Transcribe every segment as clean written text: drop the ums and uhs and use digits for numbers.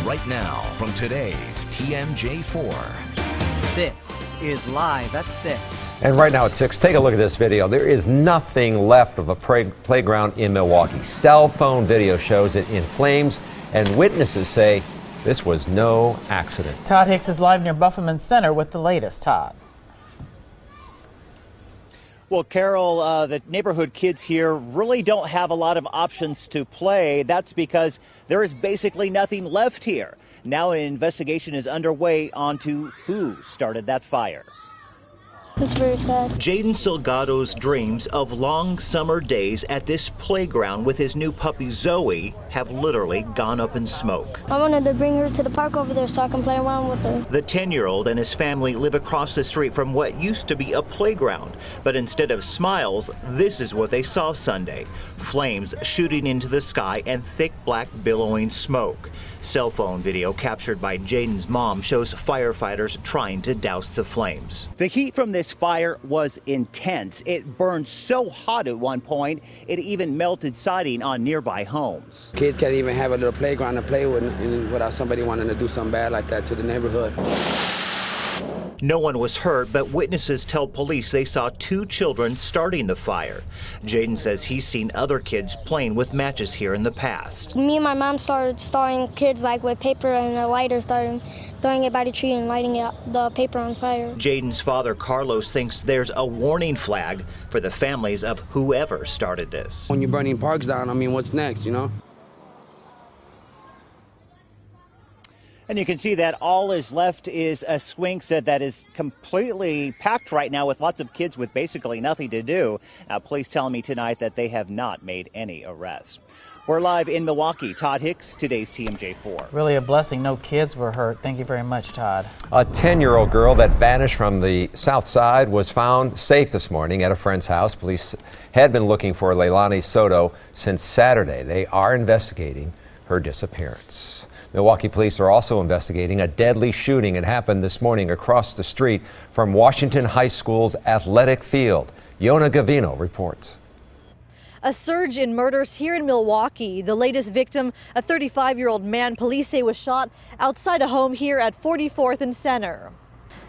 right now from today's TMJ4. This is Live at 6. And right now at 6, take a look at this video. There is nothing left of a playground in Milwaukee. Cell phone video shows it in flames, and witnesses say this was no accident. Todd Hicks is live near Bufferman Center with the latest. Todd. Well, Carol, the neighborhood kids here really don't have a lot of options to play. That's because there is basically nothing left here. Now an investigation is underway onto who started that fire. It's very sad. Jaden Salgado's dreams of long summer days at this playground with his new puppy Zoe have literally gone up in smoke. I wanted to bring her to the park over there so I can play around with her. The 10-year-old and his family live across the street from what used to be a playground. But instead of smiles, this is what they saw Sunday. Flames shooting into the sky and thick black billowing smoke. Cell phone video captured by Jaden's mom shows firefighters trying to douse the flames. The heat from this fire was intense. It burned so hot at one point, it even melted siding on nearby homes. Kids can't even have a little playground to play with without somebody wanting to do something bad like that to the neighborhood. No one was hurt, but witnesses tell police they saw two children starting the fire. Jaden says he's seen other kids playing with matches here in the past. Me and my mom started starting kids like with paper and a lighter, started throwing it by the tree and lighting the paper on fire. Jaden's father, Carlos, thinks there's a warning flag for the families of whoever started this. When you're burning parks down, I mean, what's next, you know? And you can see that all is left is a swing set that is completely packed right now with lots of kids with basically nothing to do. Now, police tell me tonight that they have not made any arrests. We're live in Milwaukee. Todd Hicks, today's TMJ4. Really a blessing. No kids were hurt. Thank you very much, Todd. A 10-year-old girl that vanished from the south side was found safe this morning at a friend's house. Police had been looking for Leilani Soto since Saturday. They are investigating her disappearance. Milwaukee police are also investigating a deadly shooting. It happened this morning across the street from Washington High School's athletic field. Yona Gavino reports. A surge in murders here in Milwaukee. The latest victim, a 35-year-old man, police say was shot outside a home here at 44th and Center.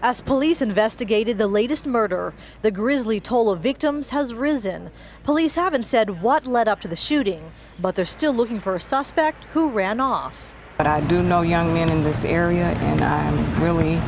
As police investigated the latest murder, the grisly toll of victims has risen. Police haven't said what led up to the shooting, but they're still looking for a suspect who ran off. But I do know young men in this area, and I really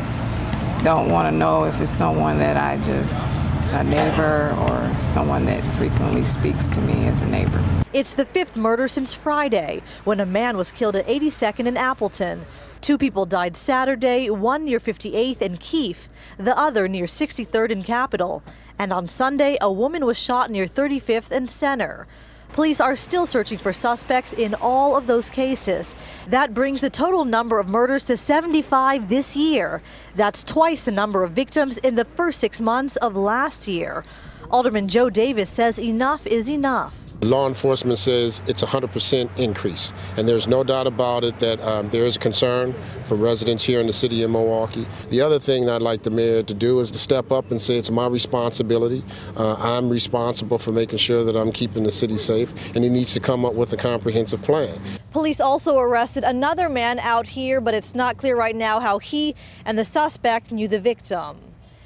don't want to know if it's someone that a neighbor or someone that frequently speaks to me as a neighbor. It's the fifth murder since Friday, when a man was killed at 82nd and Appleton. Two people died Saturday, one near 58th and Keefe, the other near 63rd and Capitol. And on Sunday, a woman was shot near 35th and Center. Police are still searching for suspects in all of those cases. That brings the total number of murders to 75 this year. That's twice the number of victims in the first 6 months of last year. Alderman Joe Davis says enough is enough. Law enforcement says it's a 100% increase, and there's no doubt about it that there is a concern for residents here in the city of Milwaukee. The other thing that I'd like the mayor to do is to step up and say it's my responsibility. I'm responsible for making sure that I'm keeping the city safe, and he needs to come up with a comprehensive plan. Police also arrested another man out here, but it's not clear right now how he and the suspect knew the victim.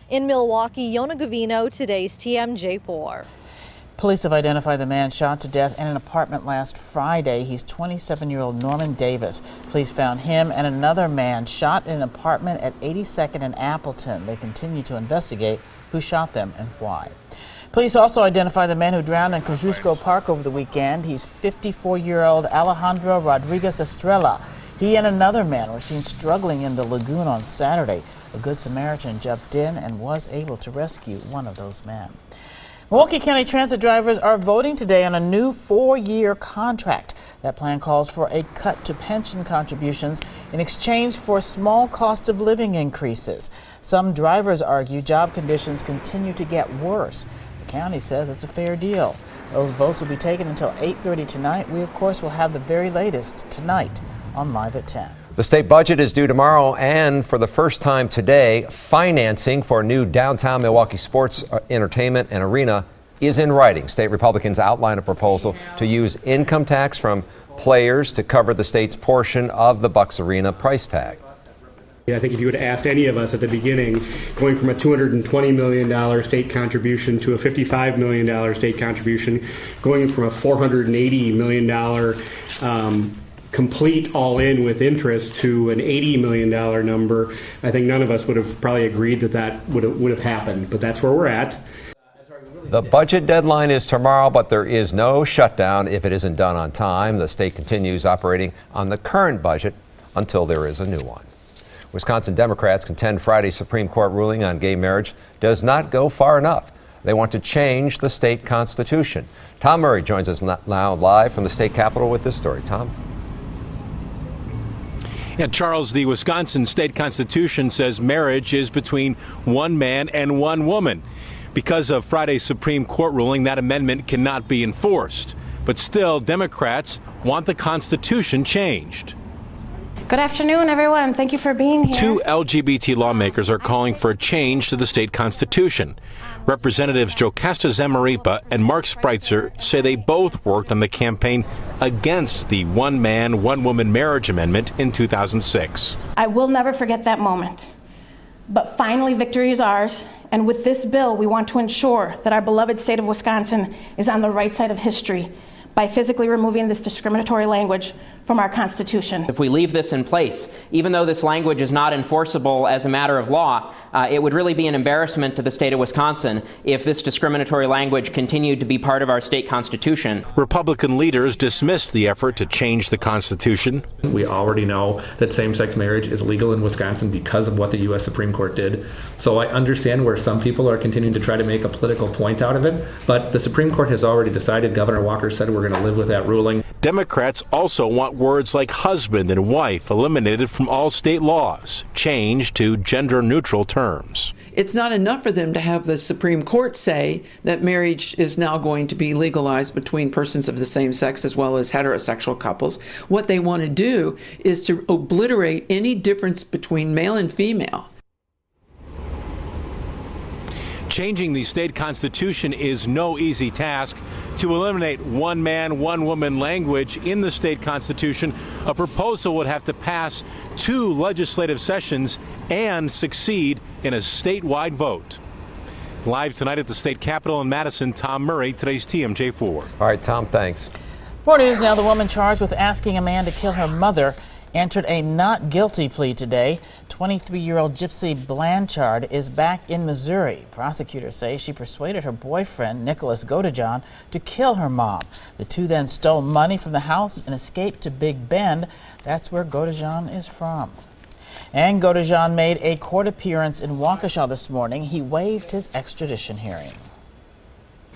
In Milwaukee, Yona Gavino, today's TMJ4. Police have identified the man shot to death in an apartment last Friday. He's 27-year-old Norman Davis. Police found him and another man shot in an apartment at 82nd and Appleton. They continue to investigate who shot them and why. Police also identified the man who drowned in Kosciuszko Park over the weekend. He's 54-year-old Alejandro Rodriguez Estrella. He and another man were seen struggling in the lagoon on Saturday. A Good Samaritan jumped in and was able to rescue one of those men. Milwaukee County Transit drivers are voting today on a new 4-year contract. That plan calls for a cut to pension contributions in exchange for small cost of living increases. Some drivers argue job conditions continue to get worse. The county says it's a fair deal. Those votes will be taken until 8:30 tonight. We, of course, will have the very latest tonight on Live at 10. The state budget is due tomorrow, and for the first time today, financing for new downtown Milwaukee sports, entertainment, and arena is in writing. State Republicans outline a proposal to use income tax from players to cover the state's portion of the Bucks Arena price tag. I think if you would have asked any of us at the beginning, going from a $220 million state contribution to a $55 million state contribution, going from a $480 million complete all-in with interest to an $80 million number, I think none of us would have probably agreed that that would have happened, but that's where we're at. The budget deadline is tomorrow, but there is no shutdown if it isn't done on time. The state continues operating on the current budget until there is a new one. Wisconsin Democrats contend Friday's Supreme Court ruling on gay marriage does not go far enough. They want to change the state constitution. Tom Murray joins us now live from the state capitol with this story. Tom? Yeah, Charles, the Wisconsin state constitution says marriage is between one man and one woman. Because of Friday's Supreme Court ruling, that amendment cannot be enforced. But still, Democrats want the Constitution changed. Good afternoon, everyone. Thank you for being here. Two LGBT lawmakers are calling for a change to the state constitution. Representatives Jocasta Zamaripa and Mark Spreitzer say they both worked on the campaign against the one-man, one-woman marriage amendment in 2006. I will never forget that moment. But finally, victory is ours. And with this bill, we want to ensure that our beloved state of Wisconsin is on the right side of history by physically removing this discriminatory language from our Constitution. If we leave this in place, even though this language is not enforceable as a matter of law, it would really be an embarrassment to the state of Wisconsin if this discriminatory language continued to be part of our state constitution. Republican leaders dismissed the effort to change the Constitution. We already know that same-sex marriage is legal in Wisconsin because of what the U.S. Supreme Court did. So I understand where some people are continuing to try to make a political point out of it, but the Supreme Court has already decided. Governor Walker said we're going to live with that ruling. Democrats also want words like husband and wife eliminated from all state laws, changed to gender-neutral terms. It's not enough for them to have the Supreme Court say that marriage is now going to be legalized between persons of the same sex as well as heterosexual couples. What they want to do is to obliterate any difference between male and female. Changing the state constitution is no easy task. To eliminate one man, one woman language in the state constitution, a proposal would have to pass 2 legislative sessions and succeed in a statewide vote. Live tonight at the state capitol in Madison, Tom Murray, today's TMJ4. All right, Tom, thanks. More news now. The woman charged with asking a man to kill her mother entered a not guilty plea today. 23-year-old Gypsy Blanchard is back in Missouri. Prosecutors say she persuaded her boyfriend, Nicholas Godejohn, to kill her mom. The two then stole money from the house and escaped to Big Bend. That's where Godejohn is from. And Godejohn made a court appearance in Waukesha this morning. He waived his extradition hearing.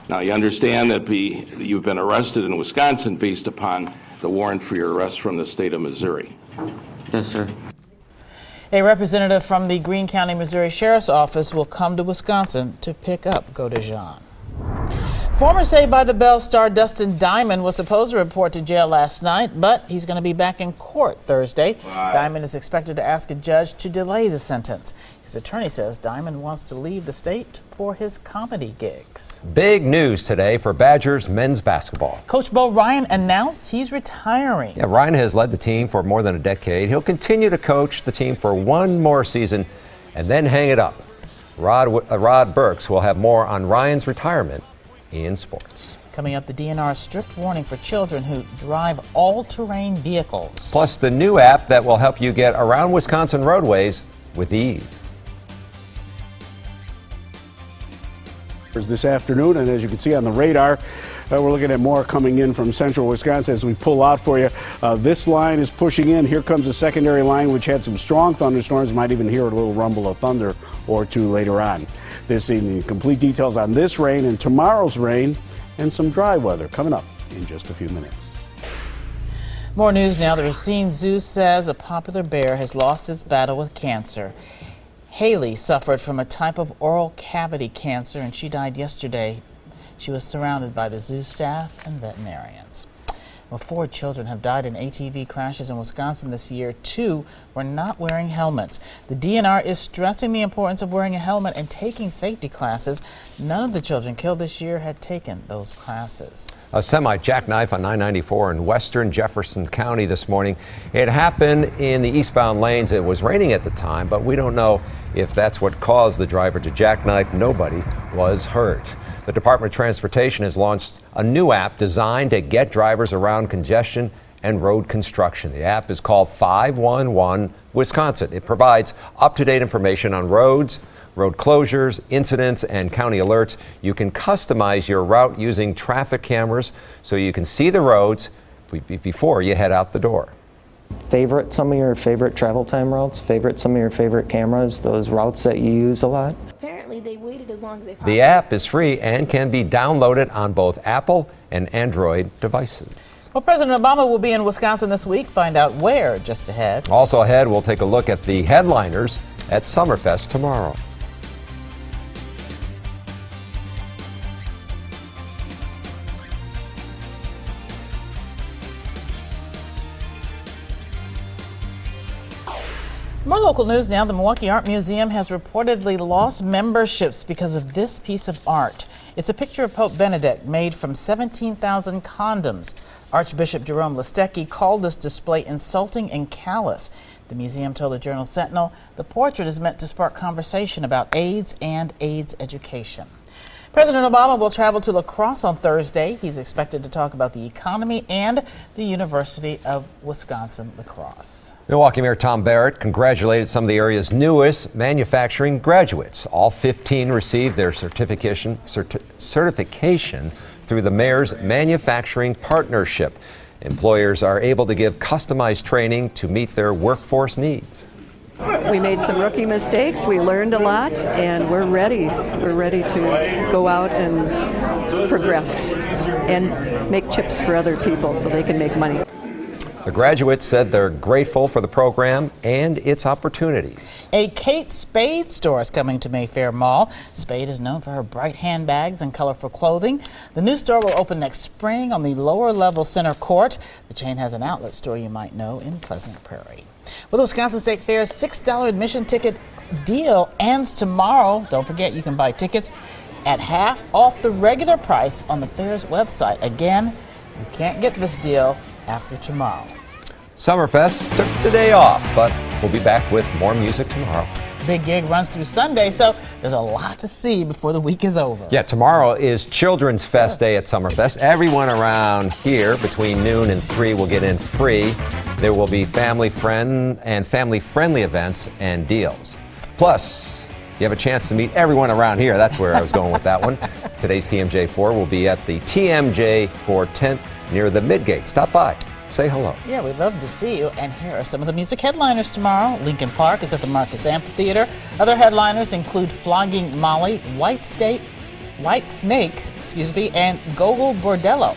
Now, you understand that you've been arrested in Wisconsin based upon the warrant for your arrest from the state of Missouri. Yes, sir. A representative from the Greene County, Missouri Sheriff's Office will come to Wisconsin to pick up Godejohn. Former Saved by the Bell star Dustin Diamond was supposed to report to jail last night, but he's going to be back in court Thursday. Wow. Diamond is expected to ask a judge to delay the sentence. His attorney says Diamond wants to leave the state for his comedy gigs. Big news today for Badgers men's basketball. Coach Bo Ryan announced he's retiring. Yeah, Ryan has led the team for more than a decade. He'll continue to coach the team for one more season and then hang it up. Rod Burks will have more on Ryan's retirement in sports. Coming up, the DNR's strict warning for children who drive all-terrain vehicles. Plus the new app that will help you get around Wisconsin roadways with ease. This afternoon, and as you can see on the radar, we're looking at more coming in from central Wisconsin as we pull out for you. This line is pushing in. Here comes a secondary line which had some strong thunderstorms. Might even hear a little rumble of thunder or two later on this evening. Complete details on this rain and tomorrow's rain and some dry weather coming up in just a few minutes. More news now. The Racine Zoo says a popular bear has lost its battle with cancer. Haley suffered from a type of oral cavity cancer and she died yesterday. She was surrounded by the zoo staff and veterinarians. Well, 4 children have died in ATV crashes in Wisconsin this year. 2 were not wearing helmets. The DNR is stressing the importance of wearing a helmet and taking safety classes. None of the children killed this year had taken those classes. A semi-jackknife on 994 in western Jefferson County this morning. It happened in the eastbound lanes. It was raining at the time, but we don't know if that's what caused the driver to jackknife. Nobody was hurt. The Department of Transportation has launched a new app designed to get drivers around congestion and road construction. The app is called 511 Wisconsin. It provides up-to-date information on roads, road closures, incidents, and county alerts. You can customize your route using traffic cameras so you can see the roads before you head out the door. Favorite some of your favorite travel time routes? Favorite some of your favorite cameras? Those routes that you use a lot? Apparently they waited as long as they The app is free and can be downloaded on both Apple and Android devices. Well, President Obama will be in Wisconsin this week. Find out where just ahead. Also ahead, we'll take a look at the headliners at Summerfest tomorrow. More local news now. The Milwaukee Art Museum has reportedly lost memberships because of this piece of art. It's a picture of Pope Benedict made from 17,000 condoms. Archbishop Jerome Listecki called this display insulting and callous. The museum told the Journal Sentinel the portrait is meant to spark conversation about AIDS and AIDS education. President Obama will travel to La Crosse on Thursday. He's expected to talk about the economy and the University of Wisconsin-La Crosse. Milwaukee Mayor Tom Barrett congratulated some of the area's newest manufacturing graduates. All 15 received their certification through the mayor's manufacturing partnership. Employers are able to give customized training to meet their workforce needs. We made some rookie mistakes, we learned a lot, and we're ready. We're ready to go out and progress and make chips for other people so they can make money. The graduates said they're grateful for the program and its opportunities. A Kate Spade store is coming to Mayfair Mall. Spade is known for her bright handbags and colorful clothing. The new store will open next spring on the lower level center court. The chain has an outlet store you might know in Pleasant Prairie. Well, the Wisconsin State Fair's $6 admission ticket deal ends tomorrow. Don't forget, you can buy tickets at half off the regular price on the fair's website. Again, you can't get this deal after tomorrow. Summerfest took the day off, but we'll be back with more music tomorrow. Big gig runs through Sunday, so there's a lot to see before the week is over. Yeah, tomorrow is Children's Fest Day at Summerfest. Everyone around here between noon and 3 will get in free. There will be family-friendly events and deals. Plus, you have a chance to meet everyone around here. That's where I was going with that one. Today's TMJ4 will be at the TMJ4 tent near the Midgate. Stop by. Say hello. Yeah, we'd love to see you. And here are some of the music headliners tomorrow. Lincoln Park is at the Marcus Amphitheater. Other headliners include Flogging Molly, White Snake, and Gogol Bordello.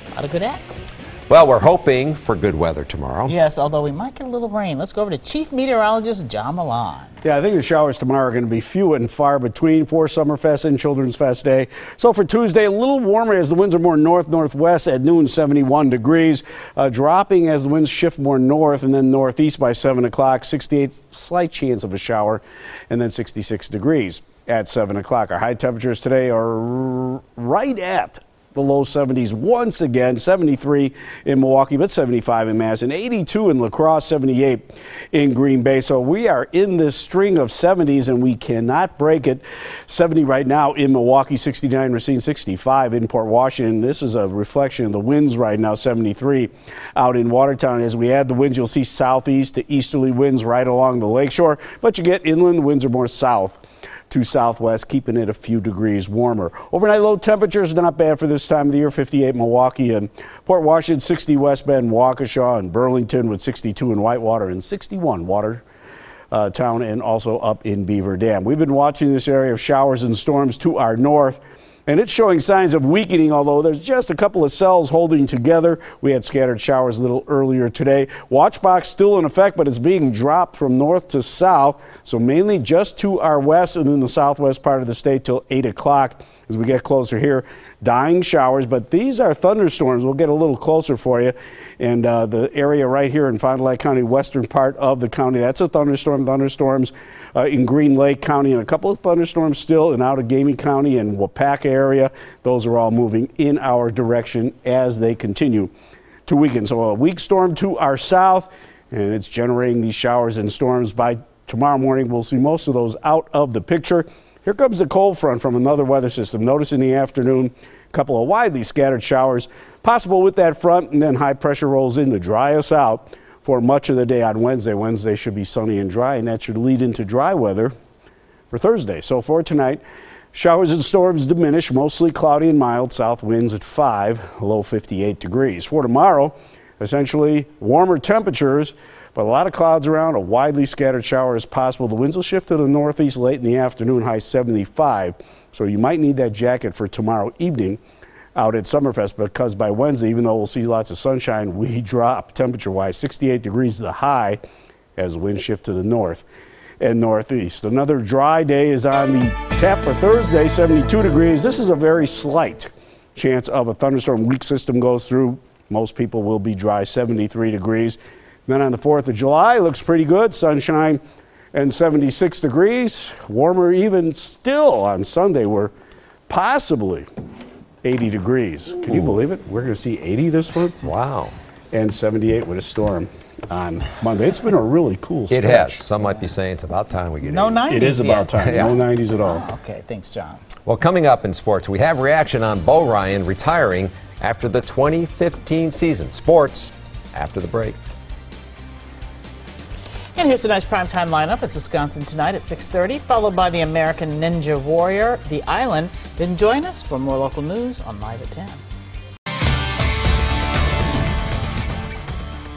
A lot of good acts. Well, we're hoping for good weather tomorrow. Yes, although we might get a little rain. Let's go over to Chief Meteorologist John Milan. Yeah, I think the showers tomorrow are going to be few and far between for Summerfest and Children's Fest Day. So for Tuesday, a little warmer as the winds are more north-northwest at noon, 71 degrees. Dropping as the winds shift more north and then northeast by 7 o'clock, 68, slight chance of a shower, and then 66 degrees at 7 o'clock. Our high temperatures today are right at the low 70s once again, 73 in Milwaukee, but 75 in Madison, 82 in La Crosse, 78 in Green Bay. So we are in this string of 70s and we cannot break it. 70 right now in Milwaukee, 69 Racine, 65 in Port Washington. This is a reflection of the winds right now, 73 out in Watertown. As we add the winds, you'll see southeast to easterly winds right along the lakeshore, but you get inland winds are more south to southwest, keeping it a few degrees warmer. Overnight low temperatures not bad for this time of the year. 58 Milwaukee and Port Washington, 60 West Bend, Waukesha, and Burlington with 62 in Whitewater and 61 Watertown, and also up in Beaver Dam. We've been watching this area of showers and storms to our north, and it's showing signs of weakening, although there's just a couple of cells holding together. We had scattered showers a little earlier today. Watch box still in effect, but it's being dropped from north to south, so mainly just to our west and in the southwest part of the state till 8 o'clock. as we get closer here. Dying showers, but these are thunderstorms. We'll get a little closer for you. And the area right here in Fond du Lac County, western part of the county, that's a thunderstorm. Thunderstorms in Green Lake County, and a couple of thunderstorms still in Outagamie County and Wapaka area. Those are all moving in our direction as they continue to weaken. So a weak storm to our south, and it's generating these showers and storms. By tomorrow morning, we'll see most of those out of the picture. Here comes a cold front from another weather system. Notice in the afternoon, a couple of widely scattered showers possible with that front, and then high pressure rolls in to dry us out for much of the day on Wednesday. Wednesday should be sunny and dry, and that should lead into dry weather for Thursday. So for tonight, showers and storms diminish, mostly cloudy and mild, south winds at 5, low 58 degrees. For tomorrow, essentially warmer temperatures, but a lot of clouds around, a widely scattered shower is possible. The winds will shift to the northeast late in the afternoon, high 75, so you might need that jacket for tomorrow evening out at Summerfest, because by Wednesday, even though we'll see lots of sunshine, we drop temperature-wise 68 degrees to the high as the winds shift to the north and northeast. Another dry day is on the tap for Thursday, 72 degrees. This is a very slight chance of a thunderstorm. Weak system goes through. Most people will be dry, 73 degrees. Then on the 4th of July, looks pretty good. Sunshine and 76 degrees. Warmer even still on Sunday. We're possibly 80 degrees. Can you believe it? We're going to see 80 this month. Wow. And 78 with a storm on Monday. It's been a really cool stretch. It has. Some might be saying it's about time we get No 90s It is about time. Yeah. No 90s at all. Oh, okay, thanks, John. Well, coming up in sports, we have reaction on Bo Ryan retiring after the 2015 season. Sports after the break. And here's tonight's primetime lineup. It's Wisconsin tonight at 6:30, followed by the American Ninja Warrior, The Island. Then join us for more local news on Live at 10.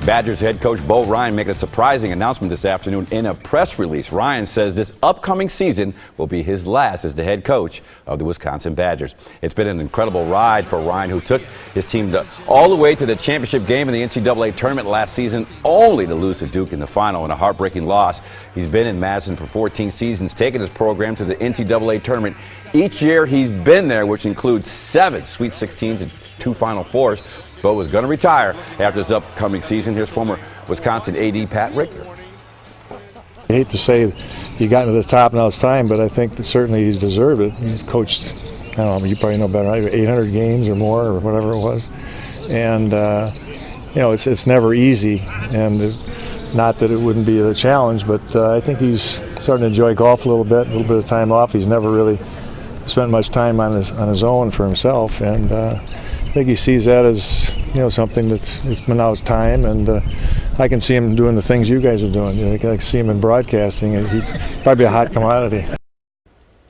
Badgers head coach Bo Ryan making a surprising announcement this afternoon in a press release. Ryan says this upcoming season will be his last as the head coach of the Wisconsin Badgers. It's been an incredible ride for Ryan, who took his team all the way to the championship game in the NCAA tournament last season, only to lose to Duke in the final in a heartbreaking loss. He's been in Madison for 14 seasons, taking his program to the NCAA tournament each year he's been there, which includes 7 Sweet 16s and 2 Final Fours. Bo is going to retire after this upcoming season. Here's former Wisconsin AD Pat Richter. I hate to say he got to the top, now it's time, but I think that certainly he deserved it. He coached, I don't know, you probably know better, 800 games or more or whatever it was. And, you know, it's never easy, and not that it wouldn't be a challenge, but I think he's starting to enjoy golf a little bit of time off. He's never really spent much time on his own for himself, and I think he sees that as, you know, something that's now his time, and I can see him doing the things you guys are doing. You know, I can see him in broadcasting, and he'd probably be a hot commodity.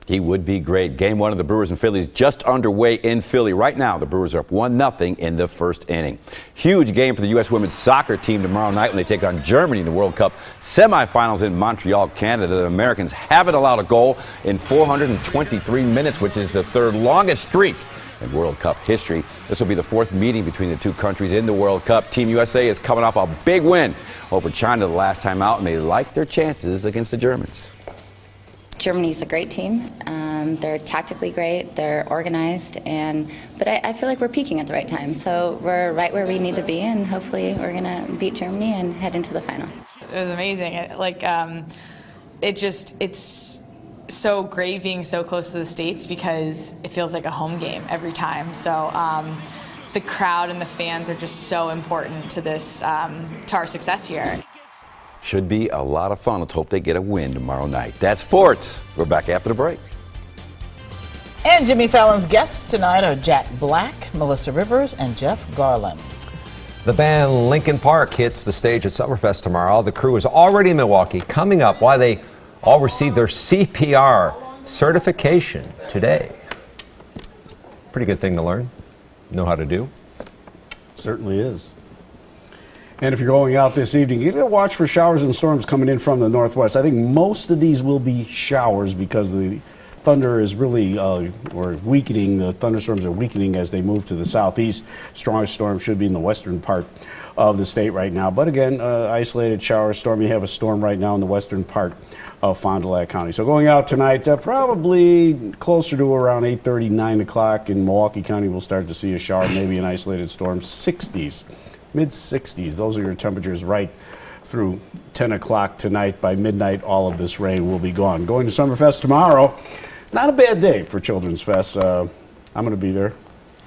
He would be great. Game 1 of the Brewers and Phillies just underway in Philly. Right now, the Brewers are up 1-0 in the first inning. Huge game for the U.S. women's soccer team tomorrow night when they take on Germany in the World Cup semifinals in Montreal, Canada. The Americans haven't allowed a goal in 423 minutes, which is the 3rd longest streak in World Cup history. This will be the 4th meeting between the two countries in the World Cup. Team USA is coming off a big win over China the last time out, and they like their chances against the Germans. Germany's a great team. They're tactically great, they're organized, but I feel like we're peaking at the right time. So we're right where we need to be, and hopefully we're going to beat Germany and head into the final. It was amazing. It's so great being so close to the States because it feels like a home game every time. So the crowd and the fans are just so important to this, to our success here. Should be a lot of fun. Let's hope they get a win tomorrow night. That's sports. We're back after the break. And Jimmy Fallon's guests tonight are Jack Black, Melissa Rivers, and Jeff Garland. The band Linkin Park hits the stage at Summerfest tomorrow. The crew is already in Milwaukee. Coming up, why they all received their CPR certification today. Pretty good thing to learn, know how to do. Certainly is. And if you're going out this evening, you gotta watch for showers and storms coming in from the northwest. I think most of these will be showers because of the thunder is really or weakening. The thunderstorms are weakening as they move to the southeast. Strongest storm should be in the western part of the state right now. But again, isolated shower storm. You have a storm right now in the western part of Fond du Lac County. So going out tonight, probably closer to around 8:30, 9 o'clock in Milwaukee County, we'll start to see a shower, maybe an isolated storm. 60s, mid-60s. Those are your temperatures right through 10 o'clock tonight. By midnight, all of this rain will be gone. Going to Summerfest tomorrow. Not a bad day for Children's Fest. I'm going to be there.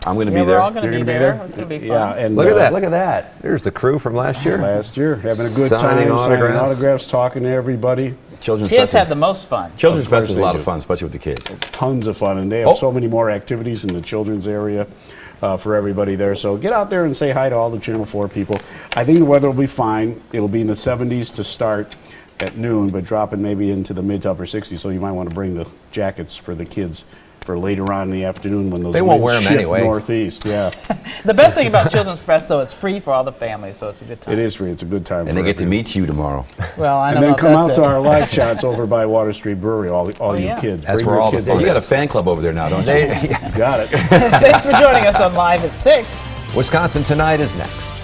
I'm going to be We're there. all going to be there. It's going to be fun. Yeah, and Look at that. Look at that. There's the crew from last year. Last year, having a good Signing time, signing autographs. autographs, talking to everybody. Children's Kids Fest have the most fun. Children's Of course Fest is a they lot do. of fun, especially with the kids. Tons of fun, and they have so many more activities in the children's area for everybody there. So get out there and say hi to all the Channel 4 people. I think the weather will be fine. It'll be in the 70s to start at noon, but dropping maybe into the mid to upper 60s. So you might want to bring the jackets for the kids for later on in the afternoon when those They won't winds wear 'em shift anyway. northeast. Yeah, The best thing about Children's Fest, though, it's free for all the families, so it's a good time. it is free. It's a good time. And for they get to everyone. meet you tomorrow. Well, I And don't then know if come out that's to it. our live shots over by Water Street Brewery, all you yeah. kids. That's Bring where your all the kids fun in. You got a fan club over there now, don't you? Got it. Thanks for joining us on Live at 6. Wisconsin Tonight is next.